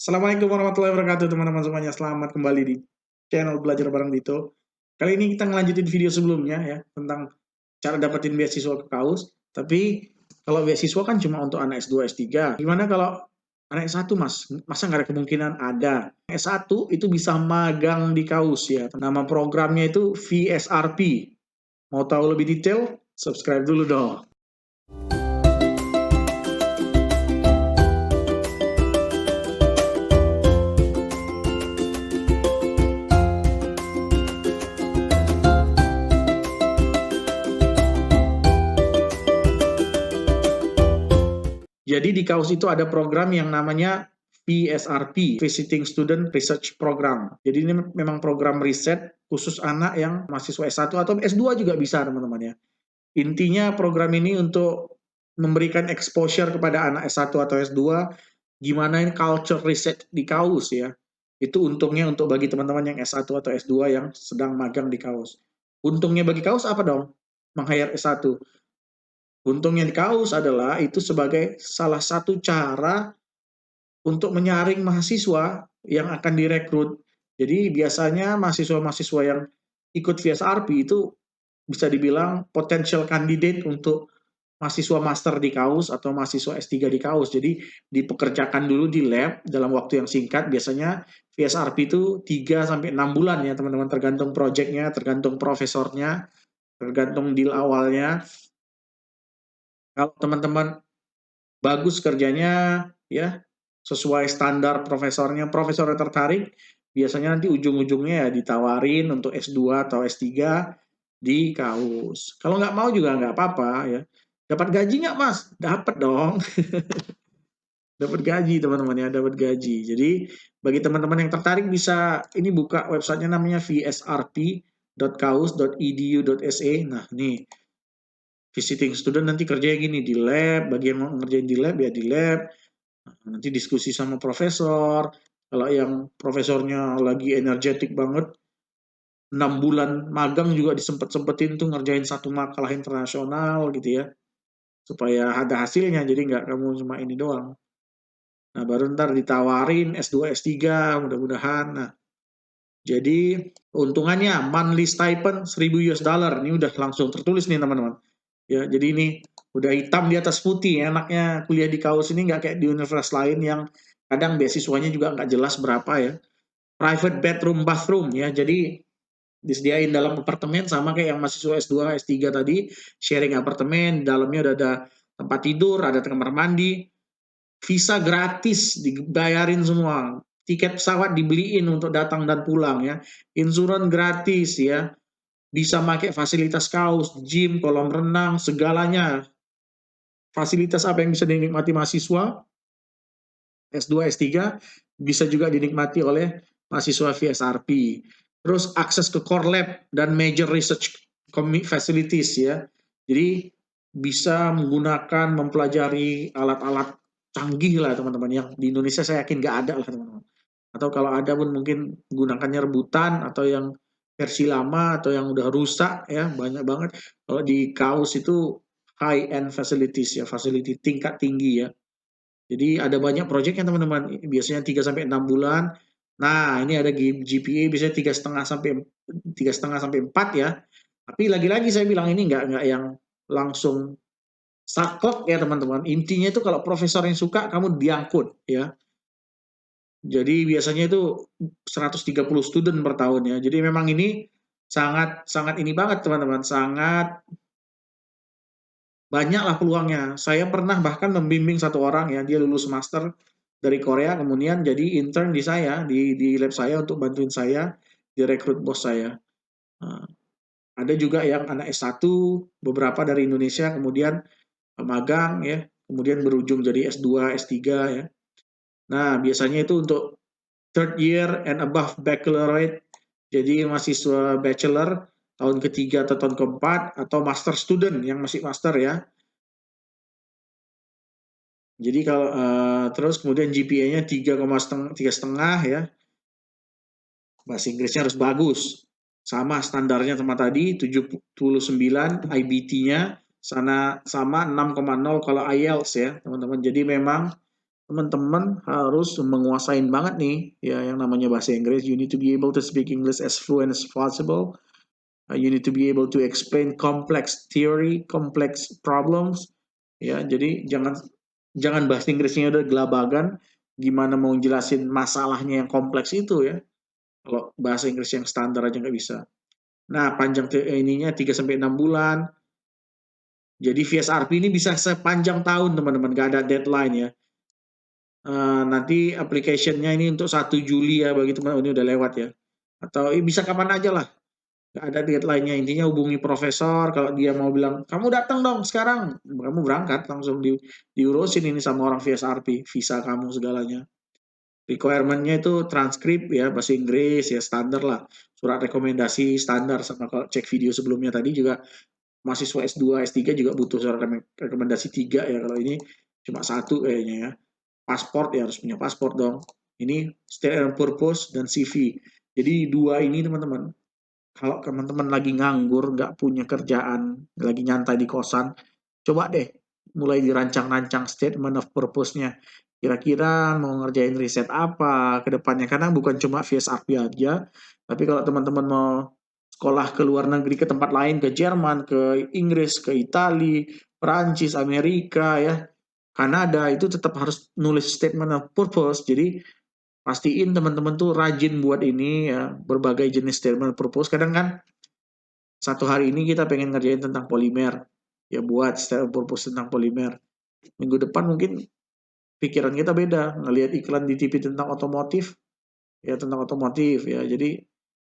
Assalamualaikum warahmatullahi wabarakatuh teman-teman semuanya. Selamat kembali di channel Belajar Bareng Dito. Kali ini kita ngelanjutin video sebelumnya ya tentang cara dapetin beasiswa ke KAUS. Tapi kalau beasiswa kan cuma untuk anak S2, S3. Gimana kalau anak S1 mas? Masa nggak ada kemungkinan ada? S1 itu bisa magang di KAUS ya. Nama programnya itu VSRP. Mau tahu lebih detail? Subscribe dulu dong. Jadi di KAUS itu ada program yang namanya VSRP, Visiting Student Research Program. Jadi ini memang program riset khusus anak yang mahasiswa S1 atau S2 juga bisa teman-teman ya. Intinya program ini untuk memberikan exposure kepada anak S1 atau S2, gimana ini culture riset di KAUS ya. Itu untungnya untuk bagi teman-teman yang S1 atau S2 yang sedang magang di KAUS. Untungnya bagi KAUS apa dong? Meng-hire S1. Untungnya di KAUS adalah itu sebagai salah satu cara untuk menyaring mahasiswa yang akan direkrut. Jadi biasanya mahasiswa-mahasiswa yang ikut VSRP itu bisa dibilang potential candidate untuk mahasiswa master di KAUS atau mahasiswa S3 di KAUS. Jadi dipekerjakan dulu di lab dalam waktu yang singkat. Biasanya VSRP itu 3 sampai 6 bulan ya teman-teman, tergantung proyeknya, tergantung profesornya, tergantung deal awalnya. Kalau teman-teman bagus kerjanya ya sesuai standar profesornya, profesornya tertarik, biasanya nanti ujung-ujungnya ya ditawarin untuk S2 atau S3 di KAUS. Kalau nggak mau juga nggak apa-apa ya. Dapat gaji nggak mas? Dapat dong. Dapat gaji teman-teman ya, dapat gaji. Jadi bagi teman-teman yang tertarik bisa ini buka websitenya namanya vsrp.kaus.edu.se. Nah nih visiting student nanti kerjanya gini di lab, bagi yang mau ngerjain di lab ya di lab. Nanti diskusi sama profesor. Kalau yang profesornya lagi energetik banget, 6 bulan magang juga disempet-sempetin tuh ngerjain satu makalah internasional gitu ya. Supaya ada hasilnya, jadi nggak kamu cuma ini doang. Nah, baru ntar ditawarin S2, S3, mudah-mudahan. Nah, jadi keuntungannya monthly stipend 1000 US dollar. Ini udah langsung tertulis nih teman-teman. Ya, jadi ini udah hitam di atas putih. Enaknya kuliah di KAUS ini nggak kayak di universitas lain yang kadang beasiswanya juga nggak jelas berapa ya. Private bedroom, bathroom ya. Jadi disediain dalam apartemen sama kayak yang mahasiswa S2, S3 tadi, sharing apartemen, dalamnya udah ada tempat tidur, ada kamar mandi, visa gratis dibayarin semua, tiket pesawat dibeliin untuk datang dan pulang ya, insurans gratis ya, bisa pakai fasilitas KAUS, gym, kolam renang, segalanya. Fasilitas apa yang bisa dinikmati mahasiswa S2, S3 bisa juga dinikmati oleh mahasiswa VSRP. Terus akses ke core lab dan major research facilities ya. Jadi bisa menggunakan, mempelajari alat-alat canggih lah teman-teman. Yang di Indonesia saya yakin nggak ada lah teman-teman. Atau kalau ada pun mungkin menggunakannya rebutan atau yang versi lama atau yang udah rusak ya, banyak banget. Kalau di KAUS itu high end facilities ya, facility tingkat tinggi ya. Jadi ada banyak proyek ya teman-teman, biasanya 3 sampai 6 bulan. Nah, ini ada GPA biasanya 3,5 sampai 4 ya. Tapi lagi-lagi saya bilang ini nggak yang langsung saklek ya teman-teman. Intinya itu kalau profesor yang suka kamu diangkut ya. Jadi biasanya itu 130 student per tahun ya. Jadi memang ini sangat sangat ini banget teman-teman, sangat banyaklah peluangnya. Saya pernah bahkan membimbing satu orang ya, dia lulus master dari Korea, kemudian jadi intern di saya, di lab saya untuk bantuin saya, direkrut bos saya. Nah, ada juga yang anak S1, beberapa dari Indonesia, kemudian magang ya, kemudian berujung jadi S2, S3 ya. Nah, biasanya itu untuk third year and above baccalaureate, jadi mahasiswa bachelor tahun ketiga atau tahun keempat, atau master student yang masih master ya. Jadi kalau terus kemudian GPA-nya 3,5 ya. Bahasa Inggrisnya harus bagus. Sama standarnya sama tadi 79 IBT-nya sana sama 6,0 kalau IELTS ya, teman-teman. Jadi memang teman-teman harus menguasain banget nih ya yang namanya bahasa Inggris. You need to be able to speak English as fluent as possible. You need to be able to explain complex theory, complex problems. Ya, jadi jangan bahasa Inggrisnya udah gelabagan, gimana mau jelasin masalahnya yang kompleks itu ya. Kalau bahasa Inggris yang standar aja nggak bisa. Nah, panjang ininya 3 sampai 6 bulan. Jadi VSRP ini bisa sepanjang tahun teman-teman, nggak ada deadline ya. Nanti application-nya ini untuk 1 Juli ya bagi teman-teman, ini udah lewat ya. Atau bisa kapan aja lah, nggak ada deadline-nya. Intinya hubungi profesor, kalau dia mau bilang, kamu datang dong sekarang, kamu berangkat, langsung diurusin ini sama orang VSRP, visa kamu segalanya. Requirement-nya itu transkrip ya, bahasa Inggris ya, standar lah. Surat rekomendasi standar, sama kalau cek video sebelumnya tadi juga, mahasiswa S2, S3 juga butuh surat rekomendasi 3 ya, kalau ini cuma 1 kayaknya ya. Pasport ya, harus punya pasport dong. Ini state and purpose dan CV. Jadi 2 ini teman-teman, kalau teman-teman lagi nganggur, nggak punya kerjaan, lagi nyantai di kosan, coba deh mulai dirancang-rancang statement of purpose-nya. Kira-kira mau ngerjain riset apa ke depannya, karena bukan cuma VSRP aja, tapi kalau teman-teman mau sekolah ke luar negeri, ke tempat lain, ke Jerman, ke Inggris, ke Italia, Perancis, Amerika ya, Kanada, itu tetap harus nulis statement of purpose. Jadi pastiin teman-teman tuh rajin buat ini ya, berbagai jenis statement of purpose. Kadang kan satu hari ini kita pengen ngerjain tentang polimer, ya buat statement of purpose tentang polimer. Minggu depan mungkin pikiran kita beda, ngelihat iklan di TV tentang otomotif, ya tentang otomotif ya. Jadi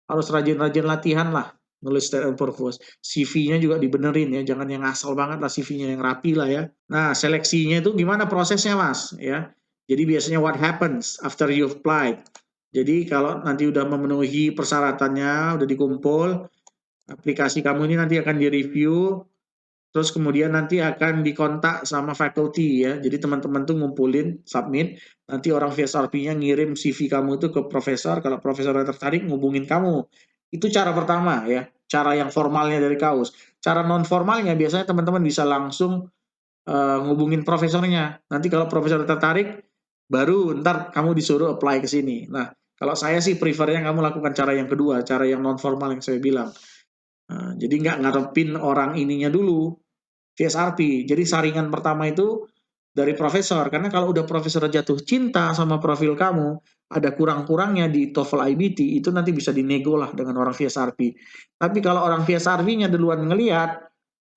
harus rajin-rajin latihan lah nulis statement of purpose. CV-nya juga dibenerin ya, jangan yang asal banget lah, CV-nya yang rapi lah ya. Nah, seleksinya itu gimana prosesnya Mas? Ya, jadi biasanya what happens after you applied. Jadi kalau nanti udah memenuhi persyaratannya, udah dikumpul, aplikasi kamu ini nanti akan direview, terus kemudian nanti akan dikontak sama faculty ya. Jadi teman-teman tuh ngumpulin, submit, nanti orang VSRP-nya ngirim CV kamu itu ke profesor, kalau profesornya tertarik ngubungin kamu. Itu cara pertama ya, cara yang formalnya dari kaus. Cara non formalnya biasanya teman-teman bisa langsung ngubungin profesornya. Nanti kalau profesor tertarik, baru ntar kamu disuruh apply ke sini. Nah, kalau saya sih prefernya kamu lakukan cara yang kedua, cara yang non formal yang saya bilang. Jadi nggak ngarepin orang ininya dulu, VSRP. Jadi saringan pertama itu dari profesor, karena kalau udah profesor jatuh cinta sama profil kamu, ada kurang-kurangnya di TOEFL IBT, itu nanti bisa dinego lah dengan orang VSRP. Tapi kalau orang VSRP-nya duluan ngelihat,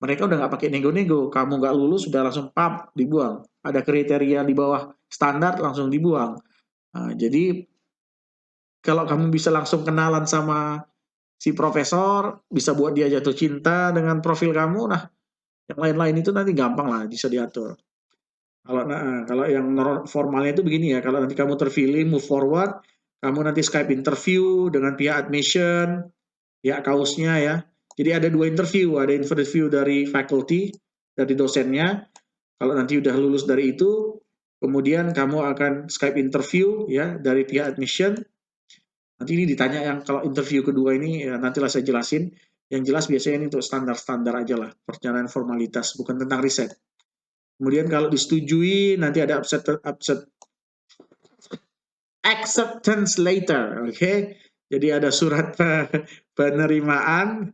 mereka udah nggak pakai nego-nego, kamu nggak lulus sudah langsung pap dibuang. Ada kriteria di bawah standar langsung dibuang. Jadi kalau kamu bisa langsung kenalan sama si profesor, bisa buat dia jatuh cinta dengan profil kamu, nah yang lain-lain itu nanti gampang lah bisa diatur. Kalau yang formalnya itu begini ya, kalau nanti kamu terpilih move forward, kamu nanti Skype interview dengan pihak admission, pihak kausnya ya. Jadi ada 2 interview, ada interview dari faculty, dari dosennya. Kalau nanti udah lulus dari itu, kemudian kamu akan Skype interview ya dari pihak admission. Nanti ini ditanya yang kalau interview kedua ini ya nantilah saya jelasin. Yang jelas biasanya ini untuk standar-standar aja lah, perjalanan formalitas, bukan tentang riset. Kemudian kalau disetujui nanti ada acceptance later, oke? Okay? Jadi ada surat penerimaan,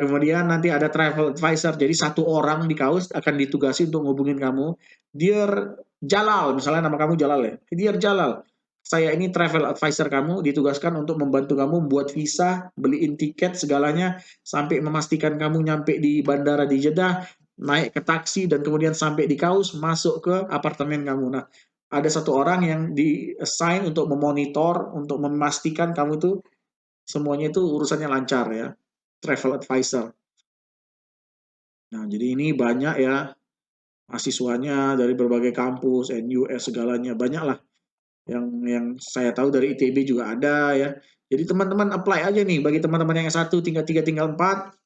kemudian nanti ada travel advisor. Jadi satu orang di kaus akan ditugasi untuk ngubungin kamu. Dear Jalal, misalnya nama kamu Jalal ya. Dear Jalal, saya ini travel advisor kamu, ditugaskan untuk membantu kamu buat visa, beliin tiket segalanya, sampai memastikan kamu nyampe di bandara di Jeddah, naik ke taksi, dan kemudian sampai di kaus, masuk ke apartemen kamu. Nah, ada satu orang yang di-assign untuk memonitor, untuk memastikan kamu itu semuanya itu urusannya lancar ya. Travel advisor. Nah, jadi ini banyak ya mahasiswanya dari berbagai kampus, NUS segalanya banyak lah. Yang saya tahu dari ITB juga ada ya. Jadi teman-teman apply aja nih bagi teman-teman yang S1 tinggal 3 tinggal 4.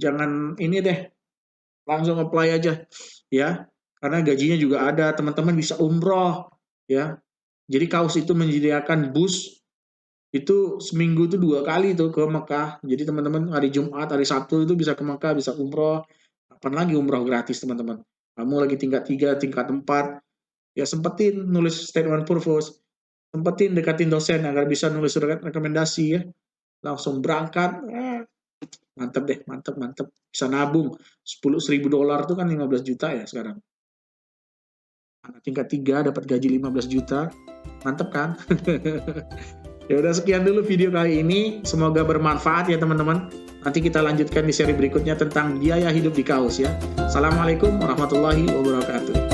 Jangan ini deh, langsung apply aja ya. Karena gajinya juga ada, teman-teman bisa umroh ya. Jadi kaus itu menyediakan bus itu seminggu itu 2 kali tuh ke Mekah. Jadi teman-teman hari Jumat, hari Sabtu itu bisa ke Mekah, bisa umroh. Kapan lagi umroh gratis teman-teman? Kamu lagi tingkat 3, tingkat 4, Ya sempetin nulis statement purpose, sempetin dekatin dosen agar bisa nulis surat rekomendasi ya. Langsung berangkat, mantep deh, mantep. Bisa nabung, $10.000 tuh kan 15 juta ya sekarang. Anak tingkat 3 dapat gaji 15 juta, mantep kan? Ya udah sekian dulu video kali ini, semoga bermanfaat ya teman-teman. Nanti kita lanjutkan di seri berikutnya tentang biaya hidup di kaus ya. Assalamualaikum warahmatullahi wabarakatuh.